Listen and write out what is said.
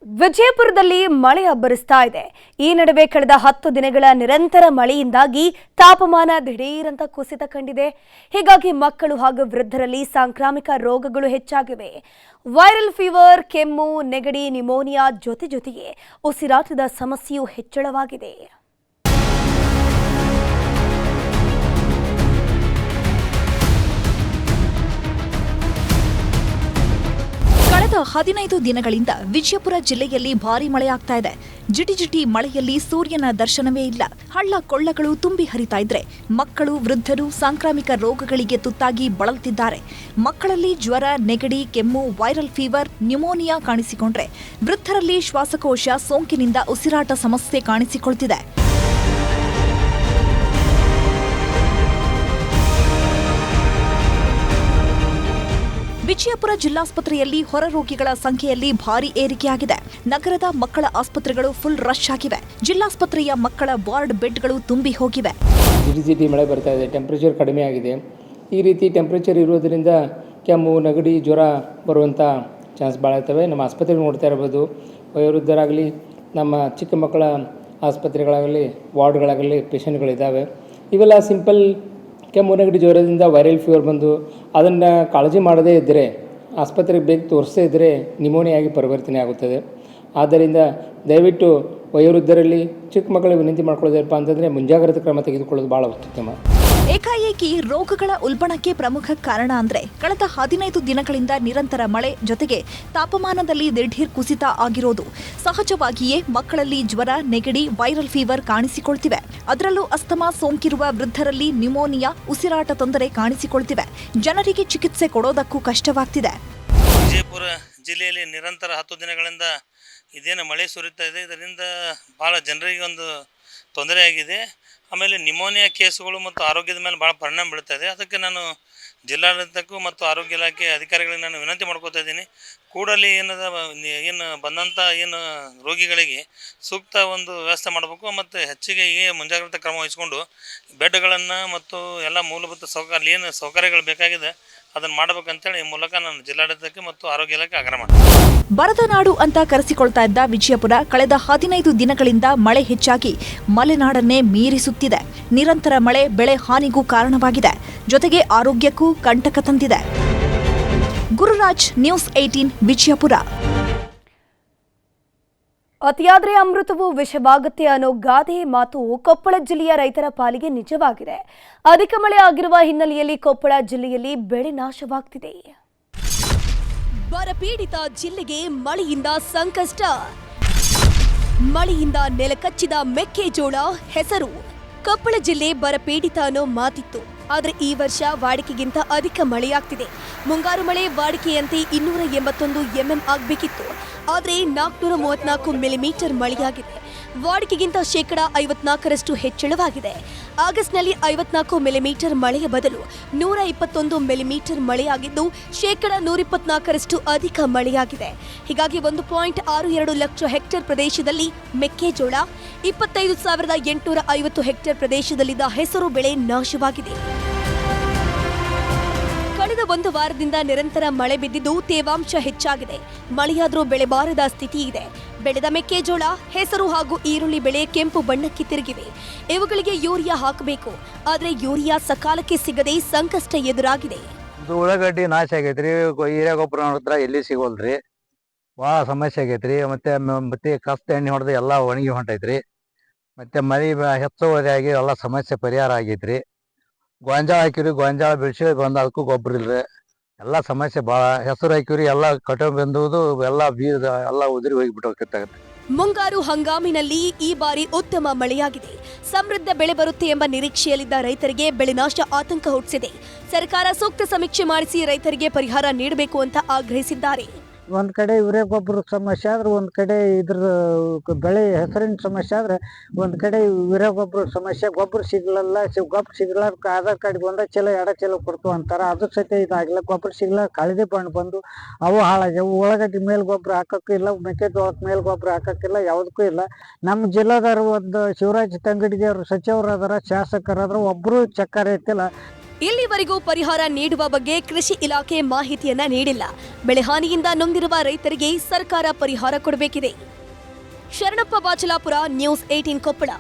ವಿಜಯಪುರದಲ್ಲಿ ಮಳೆ ಅಬ್ಬರಿಸ್ತಾ ಇದೆ. ಈ ನಡುವೆ ಕಳೆದ 10 ದಿನಗಳ ನಿರಂತರ ಮಳೆಯಿಂದಾಗಿ ತಾಪಮಾನ ದಿಢೀರಂತ ಕುಸಿತ ಕಂಡಿದೆ. ಹೀಗಾಗಿ ಮಕ್ಕಳು ಹಾಗೂ ವೃದ್ಧರಲ್ಲಿ ಸಾಂಕ್ರಾಮಿಕ ರೋಗಗಳು ಹೆಚ್ಚಾಗಿವೆ. ವೈರಲ್ ಫೀವರ್, ಕೆಮ್ಮು, ನೆಗಡಿ, ನ್ಯೂಮೋನಿಯಾ ಜೊತೆಗೆ ಉಸಿರಾಟದ ಸಮಸ್ಯೆಯೂ ಹೆಚ್ಚಳವಾಗಿದೆ. ಕಳೆದ 15 ದಿನಗಳಿಂದ ವಿಜಯಪುರ ಜಿಲ್ಲೆಯಲ್ಲಿ ಭಾರೀ ಮಳೆಯಾಗ್ತಾ ಇದೆ. ಜಿಟಿ ಮಳೆಯಲ್ಲಿ ಸೂರ್ಯನ ದರ್ಶನವೇ ಇಲ್ಲ. ಹಳ್ಳ ಕೊಳ್ಳಗಳು ತುಂಬಿ ಹರಿತಾ ಇದ್ರೆ ಮಕ್ಕಳು, ವೃದ್ಧರು ಸಾಂಕ್ರಾಮಿಕ ರೋಗಗಳಿಗೆ ತುತ್ತಾಗಿ ಬಳಲ್ತಿದ್ದಾರೆ. ಮಕ್ಕಳಲ್ಲಿ ಜ್ವರ, ನೆಗಡಿ, ಕೆಮ್ಮು, ವೈರಲ್ ಫೀವರ್, ನ್ಯೂಮೋನಿಯಾ ಕಾಣಿಸಿಕೊಂಡ್ರೆ ವೃದ್ಧರಲ್ಲಿ ಶ್ವಾಸಕೋಶ ಸೋಂಕಿನಿಂದ ಉಸಿರಾಟ ಸಮಸ್ಯೆ ಕಾಣಿಸಿಕೊಳ್ತಿದೆ. ವಿಜಯಪುರ ಜಿಲ್ಲಾಸ್ಪತ್ರೆಯಲ್ಲಿ ಹೊರ ರೋಗಿಗಳ ಸಂಖ್ಯೆಯಲ್ಲಿ ಭಾರೀ ಏರಿಕೆಯಾಗಿದೆ. ನಗರದ ಮಕ್ಕಳ ಆಸ್ಪತ್ರೆಗಳು ಫುಲ್ ರಶ್ ಆಗಿವೆ. ಜಿಲ್ಲಾಸ್ಪತ್ರೆಯ ಮಕ್ಕಳ ವಾರ್ಡ್ ಬೆಡ್ಗಳು ತುಂಬಿ ಹೋಗಿವೆ. ಜಿಟಿ ಮಳೆ ಬರ್ತಾ ಇದೆ, ಟೆಂಪರೇಚರ್ ಕಡಿಮೆ ಆಗಿದೆ. ಈ ರೀತಿ ಟೆಂಪರೇಚರ್ ಇರೋದ್ರಿಂದ ಕೆಮ್ಮು, ನೆಗಡಿ, ಜ್ವರ ಬರುವಂಥ ಚಾನ್ಸ್ ಭಾಳ ಇರ್ತವೆ. ನಮ್ಮ ಆಸ್ಪತ್ರೆಗೆ ನೋಡ್ತಾ ಇರ್ಬೋದು, ವಯೋವೃದ್ಧರಾಗಲಿ, ನಮ್ಮ ಚಿಕ್ಕ ಮಕ್ಕಳ ಆಸ್ಪತ್ರೆಗಳಾಗಲಿ, ವಾರ್ಡ್ಗಳಾಗಲಿ ಪೇಷಂಟ್ಗಳಿದ್ದಾವೆ. ಇವೆಲ್ಲ ಸಿಂಪಲ್ ಕೆಮ್ಮು, ನೆಗಡಿ, ಜ್ವರದಿಂದ ವೈರಲ್ ಫೀವರ್ ಬಂದು ಅದನ್ನು ಕಾಳಜಿ ಮಾಡದೇ ಇದ್ದರೆ, ಆಸ್ಪತ್ರೆಗೆ ಬೇಗ ತೋರಿಸದೇ ಇದ್ದರೆ ನ್ಯೂಮೋನಿಯಾಗಿ ಪರಿವರ್ತನೆ ಆಗುತ್ತದೆ. ಆದ್ದರಿಂದ ದಯವಿಟ್ಟು ವಯೋವೃದ್ಧರಲ್ಲಿ, ಚಿಕ್ಕ ಮಕ್ಕಳಿಗೆ ವಿನಂತಿ ಮಾಡ್ಕೊಳ್ಳೋದಪ್ಪ ಅಂತಂದರೆ ಮುಂಜಾಗ್ರತಾ ಕ್ರಮ ತೆಗೆದುಕೊಳ್ಳೋದು ಭಾಳ ಉತ್ತಮ. ಏಕಾಏಕಿ ರೋಗಗಳ ಉಲ್ಬಣಕ್ಕೆ ಪ್ರಮುಖ ಕಾರಣ ಅಂದ್ರೆ ಕಳೆದ 15 ದಿನಗಳಿಂದ ನಿರಂತರ ಮಳೆ ಜೊತೆಗೆ ತಾಪಮಾನದಲ್ಲಿ ದಿಢೀರ್ ಕುಸಿತ ಆಗಿರೋದು. ಸಹಜವಾಗಿಯೇ ಮಕ್ಕಳಲ್ಲಿ ಜ್ವರ, ನೆಗಡಿ, ವೈರಲ್ ಫೀವರ್ ಕಾಣಿಸಿಕೊಳ್ತಿವೆ. ಅದರಲ್ಲೂ ಅಸ್ತಮಾ ಸೋಂಕಿರುವ ವೃದ್ಧರಲ್ಲಿ ನ್ಯೂಮೋನಿಯಾ, ಉಸಿರಾಟ ತೊಂದರೆ ಕಾಣಿಸಿಕೊಳ್ತಿವೆ. ಜನರಿಗೆ ಚಿಕಿತ್ಸೆ ಕೊಡೋದಕ್ಕೂ ಕಷ್ಟವಾಗ್ತಿದೆ. ವಿಜಯಪುರ ಜಿಲ್ಲೆಯಲ್ಲಿ ನಿರಂತರ 10 ದಿನಗಳಿಂದ ಇದೇನು ಮಳೆ ಸುರಿತಾ ಇದೆ, ಇದರಿಂದ ಭಾಳ ಜನರಿಗೆ ಒಂದು ತೊಂದರೆಯಾಗಿದೆ. ಆಮೇಲೆ ನ್ಯೂಮೋನಿಯಾ ಕೇಸುಗಳು ಮತ್ತು ಆರೋಗ್ಯದ ಮೇಲೆ ಭಾಳ ಪರಿಣಾಮ ಬೀಳ್ತಾ ಇದೆ. ಅದಕ್ಕೆ ನಾನು ಜಿಲ್ಲಾಡಳಿತಕ್ಕೂ ಮತ್ತು ಆರೋಗ್ಯ ಇಲಾಖೆ ಅಧಿಕಾರಿಗಳಿಗೆ ನಾನು ವಿನಂತಿ ಮಾಡ್ಕೋತಾ ಇದ್ದೀನಿ. ಕೂಡಲೇ ಏನು ಬಂದಂಥ ರೋಗಿಗಳಿಗೆ ಸೂಕ್ತ ಒಂದು ವ್ಯವಸ್ಥೆ ಮಾಡಬೇಕು ಮತ್ತು ಹೆಚ್ಚಿಗೆ ಮುಂಜಾಗ್ರತಾ ಕ್ರಮ ವಹಿಸ್ಕೊಂಡು ಬೆಡ್ಗಳನ್ನು ಮತ್ತು ಎಲ್ಲ ಮೂಲಭೂತ ಸೌಕರ್ಯಗಳು ಬೇಕಾಗಿದೆ ಅದನ್ನು ಮಾಡಬೇಕಂತೇಳಿ ಈ ಮೂಲಕ ನಾನು ಜಿಲ್ಲಾಡಳಿತಕ್ಕೆ ಮತ್ತು ಆರೋಗ್ಯ ಇಲಾಖೆ ಆಗ್ರಹ ಮಾಡ್ತೀನಿ. ಬರದ ನಾಡು ಅಂತ ಕರೆಸಿಕೊಳ್ತಾ ಇದ್ದ ವಿಜಯಪುರ ಕಳೆದ 15 ದಿನಗಳಿಂದ ಮಳೆ ಹೆಚ್ಚಾಗಿ ಮಲೆನಾಡನ್ನೇ ಮೀರಿಸುತ್ತಿದೆ. ನಿರಂತರ ಮಳೆ ಬೆಳೆ ಹಾನಿಗೂ ಕಾರಣವಾಗಿದೆ. ಜೊತೆಗೆ ಆರೋಗ್ಯಕ್ಕೂ ಕಂಟಕ ತಂದಿದೆ. ಗುರುರಾಜ್, ನ್ಯೂಸ್ 18, ವಿಜಯಪುರ. ಅತಿಯಾದ್ರೆ ಅಮೃತವು ವಿಷವಾಗುತ್ತೆ ಅನ್ನೋ ಗಾದೆ ಮಾತು ಕೊಪ್ಪಳ ಜಿಲ್ಲೆಯ ರೈತರ ಪಾಲಿಗೆ ನಿಜವಾಗಿದೆ. ಅಧಿಕ ಮಳೆ ಆಗಿರುವ ಹಿನ್ನೆಲೆಯಲ್ಲಿ ಕೊಪ್ಪಳ ಜಿಲ್ಲೆಯಲ್ಲಿ ಬೆಳೆ ನಾಶವಾಗ್ತಿದೆ. ಬರಪೀಡಿತ ಜಿಲ್ಲೆಗೆ ಮಳೆಯಿಂದ ಸಂಕಷ್ಟ. ಮಳೆಯಿಂದ ನೆಲಕಚ್ಚಿದ ಮೆಕ್ಕೆಜೋಳ ಹೆಸರು. ಕೊಪ್ಪಳ ಜಿಲ್ಲೆ ಬರಪೀಡಿತ ಅನ್ನೋ ಮಾತಿತ್ತು. ಆದರೆ ಈ ವರ್ಷ ವಾಡಿಕೆಗಿಂತ ಅಧಿಕ ಮಳೆಯಾಗ್ತಿದೆ. ಮುಂಗಾರು ಮಳೆ ವಾಡಿಕೆಯಂತೆ 281 mm ಆಗಬೇಕಿತ್ತು. ಆದರೆ 434 ಮಿಲಿಮೀಟರ್ ಮಳೆಯಾಗಿದೆ. ವಾಡಿಕೆಗಿಂತ 54% ಹೆಚ್ಚಳವಾಗಿದೆ. ಆಗಸ್ಟ್ನಲ್ಲಿ 54 ಮಿಲಿಮೀಟರ್ ಮಳೆಯ ಬದಲು 121 ಮಿಲಿಮೀಟರ್ ಮಳೆಯಾಗಿದ್ದು 124% ಅಧಿಕ ಮಳೆಯಾಗಿದೆ. ಹೀಗಾಗಿ 1.62 ಲಕ್ಷ ಹೆಕ್ಟೇರ್ ಪ್ರದೇಶದಲ್ಲಿ ಮೆಕ್ಕೆಜೋಳ, 25,850 ಹೆಕ್ಟೇರ್ ಪ್ರದೇಶದಲ್ಲಿದ್ದ ಹೆಸರು ಬೆಳೆ ನಾಶವಾಗಿದೆ. ಕಳೆದ ಒಂದು ವಾರದಿಂದ ನಿರಂತರ ಮಳೆ ಬಿದ್ದಿದ್ದು ತೇವಾಂಶ ಹೆಚ್ಚಾಗಿದೆ. ಮಳೆಯಾದರೂ ಬೆಳೆ ಬಾರದ ಸ್ಥಿತಿ ಇದೆ. ಬೆಳೆದ ಮೆಕ್ಕೆಜೋಳ, ಹೆಸರು ಹಾಗೂ ಈರುಳ್ಳಿ ಬೆಳೆ ಕೆಂಪು ಬಣ್ಣಕ್ಕೆ ತಿರುಗಿವೆ. ಇವುಗಳಿಗೆ ಯೂರಿಯಾ ಹಾಕಬೇಕು. ಆದರೆ ಯೂರಿಯಾ ಸಕಾಲಕ್ಕೆ ಸಿಗದೆ ಸಂಕಷ್ಟ ಎದುರಾಗಿದೆ. ಉಳ್ಳಾಗಡ್ಡಿ ನಾಶ ಆಗೈತ್ರಿ. ಹೀರೆ ಗೊಬ್ಬರ ನೋಡಿದ್ರ ಎಲ್ಲಿ ಸಿಗೋಲ್ರಿ, ಭಾಳ ಸಮಸ್ಯೆ ಆಗೈತ್ರಿ. ಮತ್ತೆ ಕಸ್ತ ಎಣ್ಣೆ ಹೊಡೆದು ಎಲ್ಲ ಒಣಗಿ ಹೊಂಟೈತ್ರಿ. ಮತ್ತೆ ಮಳೆ ಹೆಚ್ಚುವರಿಯಾಗಿ ಎಲ್ಲ ಸಮಸ್ಯೆ ಪರಿಹಾರ ಆಗೈತ್ರಿ. ಗೋಂಜಾಳ ಹಾಕಿವ್ರಿ, ಗೋಂಜಾಳ ಬೆಳೆಸಿ ಬಂದು ಅದಕ್ಕೂ ಗೊಬ್ಬರ ಇಲ್ರಿ. ಎಲ್ಲ ಸಮಸ್ಯೆ ಭಾಳ. ಹೆಸರು ಹಾಕಿವ್ರಿ, ಎಲ್ಲ ಕಟಾವು ಬಂದುವುದು, ಎಲ್ಲ ಬೀಜ ಎಲ್ಲ ಉದುರಿ ಹೋಗಿಬಿಟ್ಟು. ಮುಂಗಾರು ಹಂಗಾಮಿನಲ್ಲಿ ಈ ಬಾರಿ ಉತ್ತಮ ಮಳೆಯಾಗಿದೆ. ಸಮೃದ್ಧ ಬೆಳೆ ಬರುತ್ತೆ ಎಂಬ ನಿರೀಕ್ಷೆಯಲ್ಲಿದ್ದ ರೈತರಿಗೆ ಬೆಳೆ ನಾಶ ಆತಂಕ ಹುಟ್ಟಿಸಿದೆ. ಸರ್ಕಾರ ಸೂಕ್ತ ಸಮೀಕ್ಷೆ ಮಾಡಿಸಿ ರೈತರಿಗೆ ಪರಿಹಾರ ನೀಡಬೇಕು ಅಂತ ಆಗ್ರಹಿಸಿದ್ದಾರೆ. ಒಂದ್ ಕಡೆ ಯೂರಿಯಾ ಗೊಬ್ಬರ ಸಮಸ್ಯೆ ಆದ್ರೆ, ಒಂದ್ ಕಡೆ ಇದ್ರ ಬೆಳೆ ಹೆಸರಿನ ಸಮಸ್ಯೆ ಆದ್ರೆ, ಒಂದ್ ಕಡೆ ಯೂರಿಯಾ ಗೊಬ್ಬರ ಸಮಸ್ಯೆ. ಗೊಬ್ಬರ ಸಿಗ್ಲಲ್ಲ. ಗೊಬ್ಬರ ಸಿಗ್ಲಾರ್ಕ ಆಧಾರ್ ಕಾರ್ಡ್ ಒಂದ ಚಲೋ 2 ಚಲೋ ಕೊಡ್ತು ಅಂತಾರ. ಅದ್ರ ಸಹಿತ ಇದಾಗಿಲ್ಲ. ಗೊಬ್ಬರ ಸಿಗ್ಲಾರ ಕಳದೆ ಬಂದು ಅವು ಹಾಳಾಗ್ಯಾವ. ಉಳ್ಳಾಗಡ್ಡಿ ಮೇಲ್ ಗೊಬ್ಬರ ಹಾಕಕ್ಕೂ ಇಲ್ಲ, ಮೆಕ್ಕೆಜೋಳಕ್ಕೆ ಮೇಲ್ ಗೊಬ್ಬರ ಹಾಕಕ್ಕಿಲ್ಲ, ಯಾವುದಕ್ಕೂ ಇಲ್ಲ. ನಮ್ಮ ಜಿಲ್ಲಾದಾರ ಒಂದು ಶಿವರಾಜ್ ತಂಗಡಿಗೆ ಅವರು ಸಚಿವರು ಅದಾರ, ಶಾಸಕರಾದ್ರ, ಒಬ್ರು ಚಕ್ಕಾರ ಐತಿಲ್ಲ. ಇಲ್ಲಿವರೆಗೂ ಪರಿಹಾರ ನೀಡುವ ಬಗ್ಗೆ ಕೃಷಿ ಇಲಾಖೆ ಮಾಹಿತಿಯನ್ನ ನೀಡಿಲ್ಲ. ಬೆಳೆಹಾನಿಯಿಂದ ನೊಂದಿರುವ ರೈತರಿಗೆ ಸರ್ಕಾರ ಪರಿಹಾರ ಕೊಡಬೇಕಿದೆ. ಶರಣಪ್ಪ ಬಾಚಲಾಪುರ, ನ್ಯೂಸ್ 18 ಕೊಪ್ಪಳ.